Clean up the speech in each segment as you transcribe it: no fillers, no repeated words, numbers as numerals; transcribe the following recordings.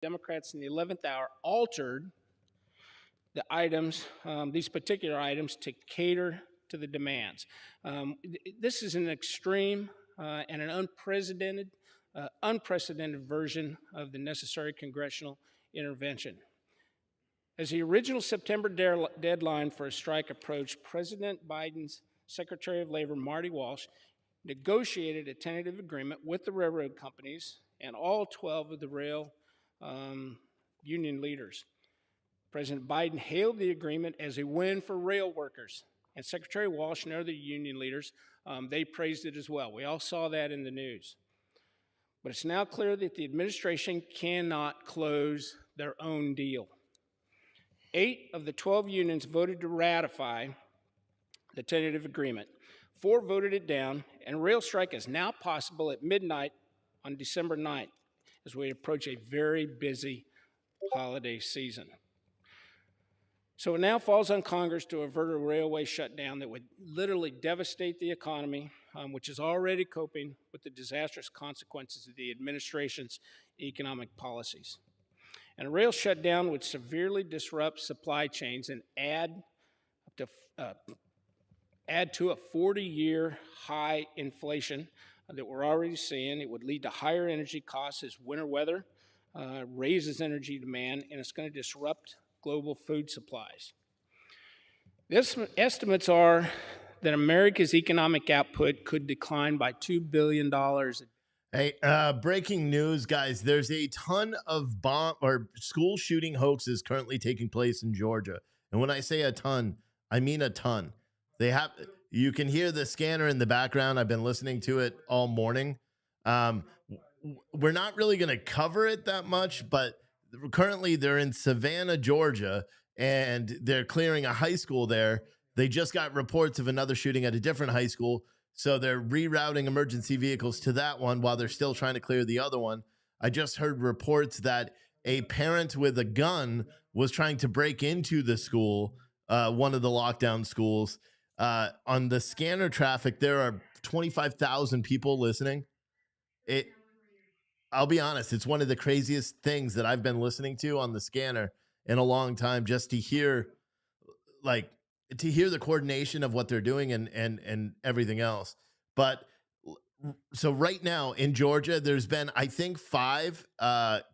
Democrats in the 11th hour altered the items, these particular items, to cater to the demands. This is an extreme and an unprecedented version of the necessary congressional intervention. As the original September deadline for a strike approached, President Biden's Secretary of Labor, Marty Walsh, negotiated a tentative agreement with the railroad companies and all 12 of the rail union leaders. President Biden hailed the agreement as a win for rail workers, and Secretary Walsh and other union leaders, they praised it as well. We all saw that in the news. But it's now clear that the administration cannot close their own deal. 8 of the 12 unions voted to ratify the tentative agreement. 4 voted it down, and a rail strike is now possible at midnight on December 9th as we approach a very busy holiday season. So it now falls on Congress to avert a railway shutdown that would literally devastate the economy, which is already coping with the disastrous consequences of the administration's economic policies. And a rail shutdown would severely disrupt supply chains and add to a 40-year high inflation that we're already seeing. It would lead to higher energy costs as winter weather raises energy demand, and it's going to disrupt global food supplies. Estimates are that America's economic output could decline by $2 billion. Hey, breaking news, guys. There's a ton of bomb or school shooting hoaxes currently taking place in Georgia. And when I say a ton, I mean a ton. You can hear the scanner in the background. I've been listening to it all morning. We're not really going to cover it that much, but currently they're in Savannah, Georgia, and they're clearing a high school there. They just got reports of another shooting at a different high school, so they're rerouting emergency vehicles to that one while they're still trying to clear the other one. I just heard reports that a parent with a gun was trying to break into the school, one of the lockdown schools. On the scanner traffic, there are 25,000 people listening. I'll be honest, it's one of the craziest things that I've been listening to on the scanner in a long time, just to hear the coordination of what they're doing and everything else. But so right now in Georgia, there's been, I think, 5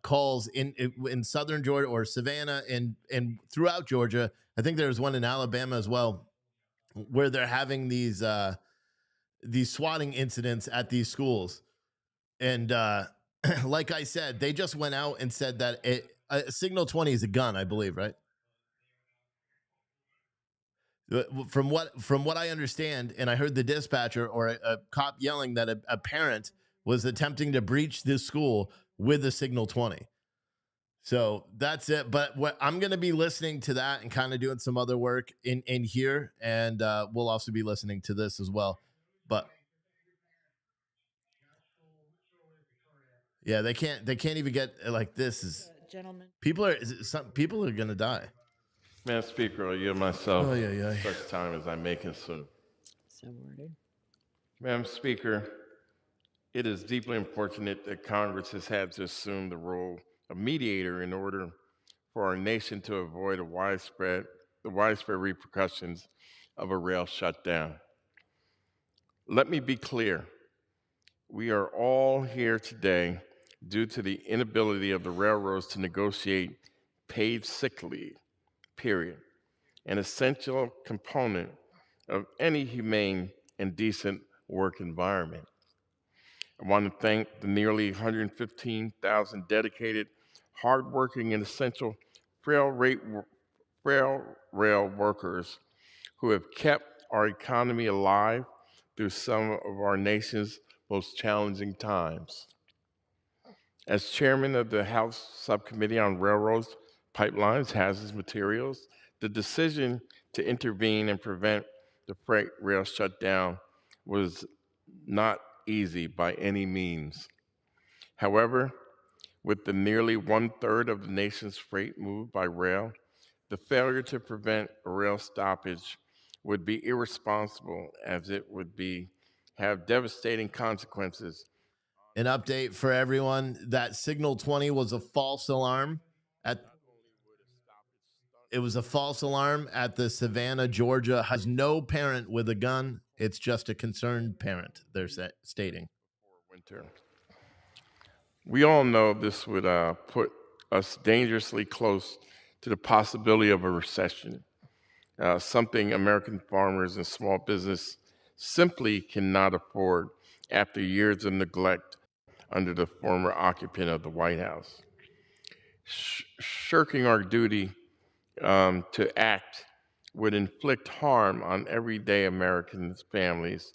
calls in southern Georgia or Savannah and throughout Georgia. I think there's one in Alabama as well, where they're having these swatting incidents at these schools. And like I said, they just went out and said that a Signal 20 is a gun, I believe, right? From what I understand, and I heard the dispatcher or a cop yelling that a parent was attempting to breach this school with a Signal 20. So that's it. But I'm going to be listening to that and kind of doing some other work in here, and we'll also be listening to this as well. But yeah, they can't even get like this is Gentlemen. some people are going to die. Madam Speaker, I yield myself Oh, yeah. such time as I may consume. So ordered. Madam Speaker, it is deeply important that Congress has had to assume the role of mediator in order for our nation to avoid the widespread repercussions of a rail shutdown. Let me be clear. We are all here today due to the inability of the railroads to negotiate paid sick leave, period, an essential component of any humane and decent work environment. I want to thank the nearly 115,000 dedicated, hardworking, and essential rail workers who have kept our economy alive through some of our nation's most challenging times. As chairman of the House Subcommittee on Railroads, Pipelines, Hazardous Materials, the decision to intervene and prevent the freight rail shutdown was not easy by any means. However, with the nearly 1/3 of the nation's freight moved by rail, the failure to prevent a rail stoppage would be irresponsible, as it would have devastating consequences. An update for everyone that Signal 20 was a false alarm at it was a false alarm at the Savannah, Georgia. Has no parent with a gun. It's just a concerned parent, they're stating. Winter. We all know this would put us dangerously close to the possibility of a recession, something American farmers and small business simply cannot afford after years of neglect under the former occupant of the White House. Shirking our duty to act would inflict harm on everyday American families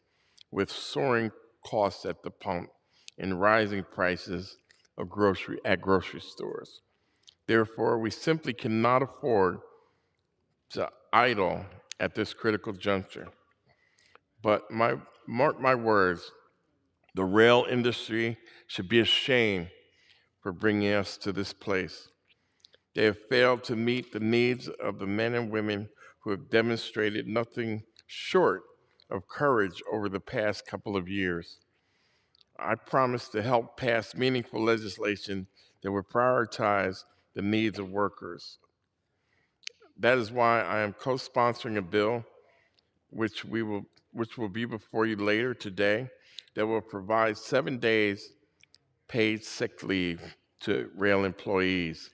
with soaring costs at the pump and rising prices of grocery stores. Therefore, we simply cannot afford to idle at this critical juncture. But mark my words, the rail industry should be ashamed for bringing us to this place. They have failed to meet the needs of the men and women who have demonstrated nothing short of courage over the past couple of years. I promise to help pass meaningful legislation that will prioritize the needs of workers. That is why I am co-sponsoring a bill which will be before you later today that will provide 7 days paid sick leave to rail employees.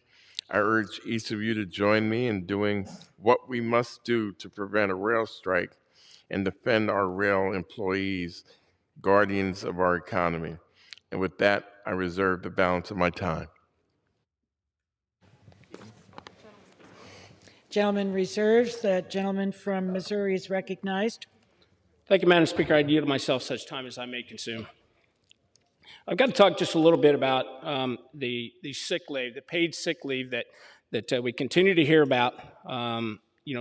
I urge each of you to join me in doing what we must do to prevent a rail strike and defend our rail employees, guardians of our economy. And with that, I reserve the balance of my time. Gentleman reserves. The gentleman from Missouri is recognized. Thank you, Madam Speaker. I yield myself such time as I may consume. I've got to talk just a little bit about the sick leave, the paid sick leave that we continue to hear about,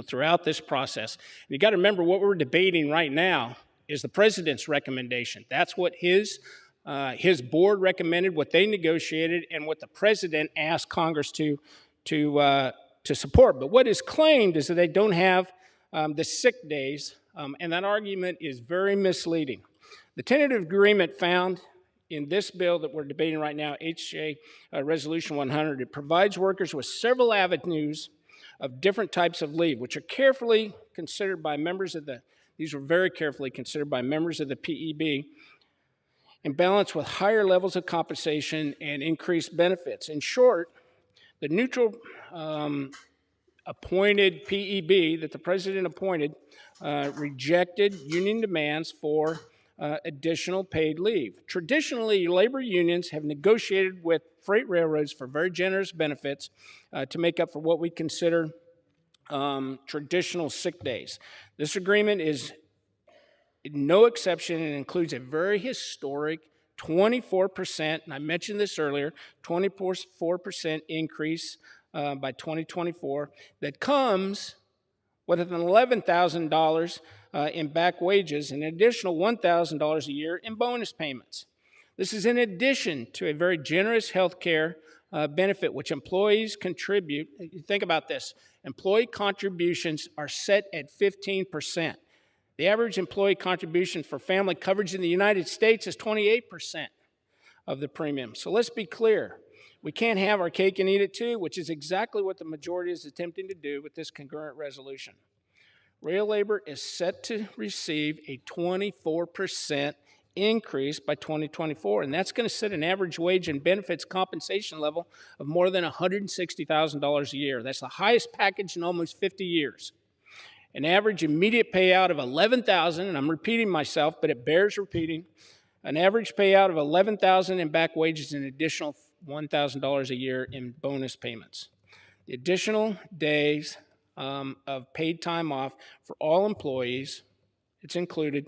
throughout this process. And you got to remember what we're debating right now is the president's recommendation. That's what his board recommended, what they negotiated, and what the president asked Congress to support. But what is claimed is that they don't have the sick days, and that argument is very misleading. The tentative agreement found in this bill that we're debating right now, HJ Resolution 100, it provides workers with several avenues of different types of leave, which are carefully considered by members of these were very carefully considered by members of the PEB, in balance with higher levels of compensation and increased benefits. In short, the neutral appointed PEB that the president appointed rejected union demands for additional paid leave. Traditionally, labor unions have negotiated with freight railroads for very generous benefits to make up for what we consider traditional sick days. This agreement is no exception and includes a very historic 24%, and I mentioned this earlier, 24% increase by 2024 that comes with an $11,000 in back wages and an additional $1,000 a year in bonus payments. This is in addition to a very generous health care benefit which employees contribute. Think about this. Employee contributions are set at 15%. The average employee contribution for family coverage in the United States is 28% of the premium. So let's be clear. We can't have our cake and eat it too, which is exactly what the majority is attempting to do with this concurrent resolution. Rail labor is set to receive a 24% increase by 2024, and that's going to set an average wage and benefits compensation level of more than $160,000 a year. That's the highest package in almost 50 years. An average immediate payout of $11,000, and I'm repeating myself, but it bears repeating, an average payout of $11,000 in back wages and an additional $1,000 a year in bonus payments. The additional days of paid time off for all employees, it's included.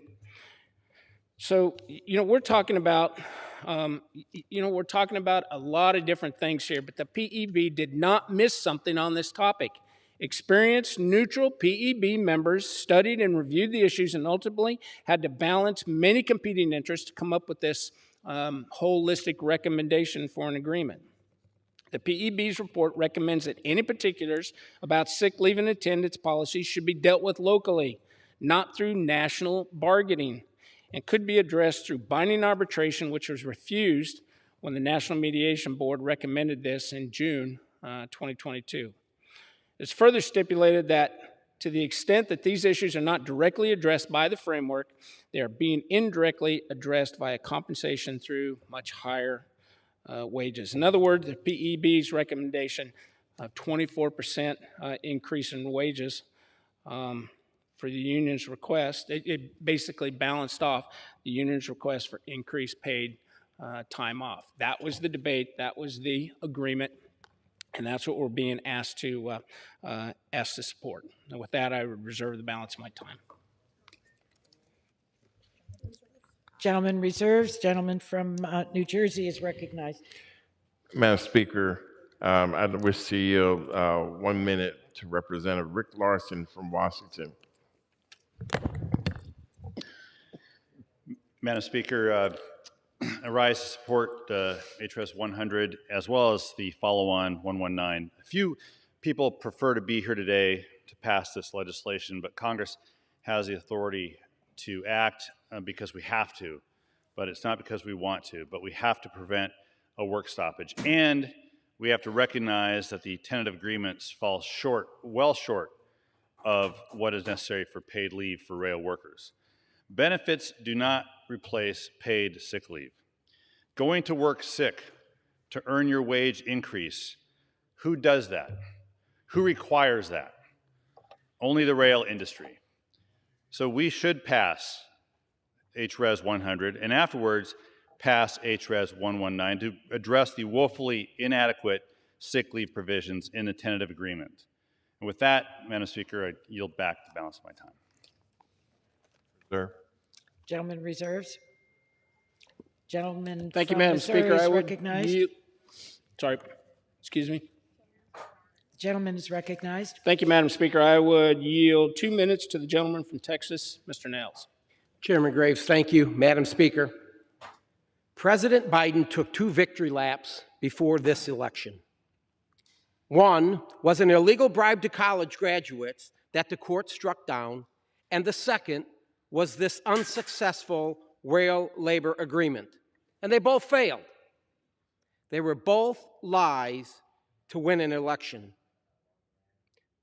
So, we're talking about, we're talking about a lot of different things here, but the PEB did not miss something on this topic. Experienced, neutral PEB members studied and reviewed the issues and ultimately had to balance many competing interests to come up with this holistic recommendation for an agreement. The PEB's report recommends that any particulars about sick leave and attendance policies should be dealt with locally, not through national bargaining. and could be addressed through binding arbitration, which was refused when the National Mediation Board recommended this in June 2022. It's further stipulated that to the extent that these issues are not directly addressed by the framework, they are being indirectly addressed via compensation through much higher wages. In other words, the PEB's recommendation of 24% increase in wages for the union's request, it basically balanced off the union's request for increased paid time off. That was the debate, that was the agreement, and that's what we're being asked to support. And with that, I would reserve the balance of my time. Gentleman reserves. Gentleman from New Jersey is recognized. Madam Speaker, I wish to yield 1 minute to Representative Rick Larson from Washington. Madam Speaker, I rise to support HRS 100 as well as the follow-on 119. A few people prefer to be here today to pass this legislation, but Congress has the authority to act because we have to, but it's not because we want to, but we have to prevent a work stoppage. And we have to recognize that the tentative agreements fall short, well short of what is necessary for paid leave for rail workers. Benefits do not replace paid sick leave. Going to work sick to earn your wage increase, who does that? Who requires that? Only the rail industry. So we should pass HRES 100 and afterwards pass HRES 119 to address the woefully inadequate sick leave provisions in the tentative agreement. And with that, Madam Speaker, I yield back the balance of my time. Sir. Gentleman reserves. Gentleman Thank you, from Madam Missouri Speaker. is I would recognized. Sorry, excuse me. Gentleman is recognized. Thank you, Madam Speaker. I would yield 2 minutes to the gentleman from Texas, Mr. Nails. Chairman Graves, thank you. Madam Speaker, President Biden took 2 victory laps before this election. One was an illegal bribe to college graduates that the court struck down, and the second was this unsuccessful rail labor agreement. And they both failed. They were both lies to win an election.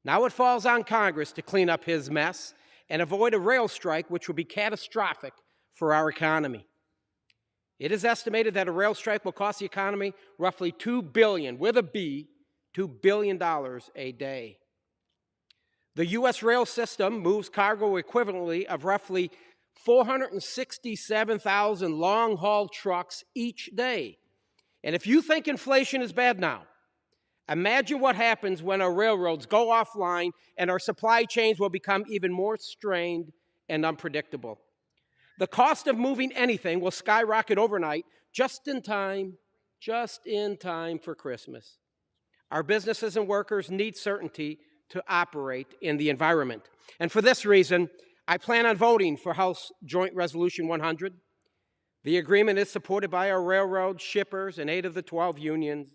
Now it falls on Congress to clean up his mess and avoid a rail strike, which would be catastrophic for our economy. It is estimated that a rail strike will cost the economy roughly $2 billion, with a B, $2 billion a day. The U.S. rail system moves cargo equivalently of roughly 467,000 long-haul trucks each day. And if you think inflation is bad now, imagine what happens when our railroads go offline and our supply chains will become even more strained and unpredictable. The cost of moving anything will skyrocket overnight just in time for Christmas. Our businesses and workers need certainty to operate in the environment. And for this reason, I plan on voting for House Joint Resolution 100. The agreement is supported by our railroad, shippers, and 8 of the 12 unions,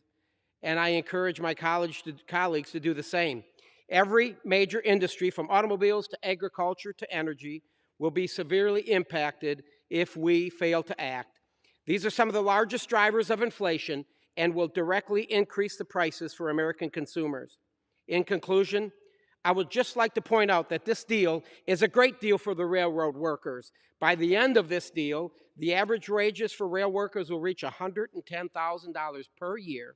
and I encourage my colleagues to do the same. Every major industry, from automobiles to agriculture to energy, will be severely impacted if we fail to act. These are some of the largest drivers of inflation and will directly increase the prices for American consumers. In conclusion, I would just like to point out that this deal is a great deal for the railroad workers. By the end of this deal, the average wages for rail workers will reach $110,000 per year,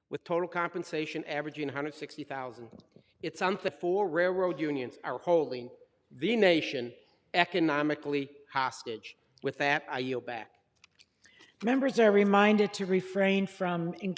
with total compensation averaging $160,000. It's unfair. 4 railroad unions are holding the nation economically hostage. With that, I yield back. Members are reminded to refrain from engaging